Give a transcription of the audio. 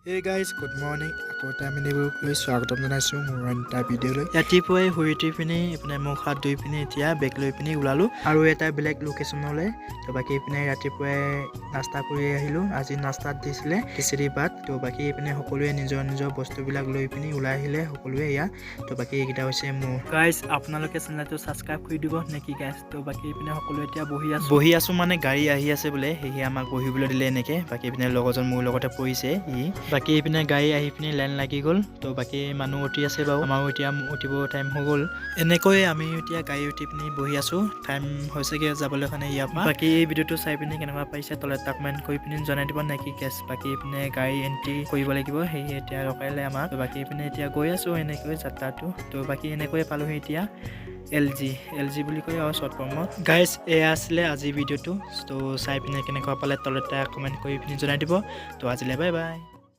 Hey guys, good morning. Akota minibukলৈ স্বাগতম জনাইছো মোৰ এটা ভিডিঅ'লৈ। ৰাতিপুৱাই শুই উঠি পিনে ইপিনে মুখ হাত ধুই পিনে এতিয়া বেগ লৈ পিনে ওলালো আৰু এটা বেলেগ লোকেশ্যনলৈ। তো বাকি ইপিনে ৰাতিপুৱাই নাস্তা কৰি আহিলো। আজি নাস্তাত দিছিলে খিচিৰি ভাত। তো বাকি ইপিনে সকলোৱে নিজৰ বস্তুবিলাক লৈ পিনে ওলাই আহিলে সকলোৱে ইয়া। তো বাকি এইকেইটা হৈছে মোৰ। গাইজ আপোনালোকে চেনেলটো ছাবস্ক্ৰাইব কৰি দিব নেকি গাইজ। তো বাকি ইপিনে সকলোৱে এতিয়া বহি আছো মানে গাড়ী আহি আছে বোলে সেয়ে আমাক বহিবলৈ দিলে এনেকে। বাকি ইপিনে লগৰজন মোৰ লগতে পৰিছে বাকি ইপিনে গাড়ী আহি পিনে লাইন লাগি গ'ল। তো বাকি মানুহ উঠি আছে বাৰু আমাৰো এতিয়া উঠিব টাইম হৈ গ'ল। এনেকৈ আমি এতিয়া গাড়ী উঠি পিনে বহি আছো। টাইম হৈছেগে যাবলৈ কাৰণে ইয়াৰ পৰা। বাকি এই ভিডিঅ'টো চাই পিনে কেনেকুৱা পাইছে তলত কমেণ্ট কৰি পিনে জনাই দিব নেকি কেছ। বাকি ইপিনে গাড়ী এণ্ট্ৰি কৰিব লাগিব সেয়ে এতিয়া ৰখাইলে আমাক। তো বাকি ইপিনে এতিয়া গৈ আছো এনেকৈ যাত্ৰাটো। তো বাকি এনেকৈ পালোহি এতিয়া LG বুলি কয় আৰু শ্বৰ্ট ফৰ্মত। গাইজ এয়া আছিলে আজি ভিডিঅ'টো। তো চাই পিনে কেনেকুৱা পালে তলত কমেণ্ট কৰি পিনে জনাই দিব। তো আজিলৈ বাই বাই।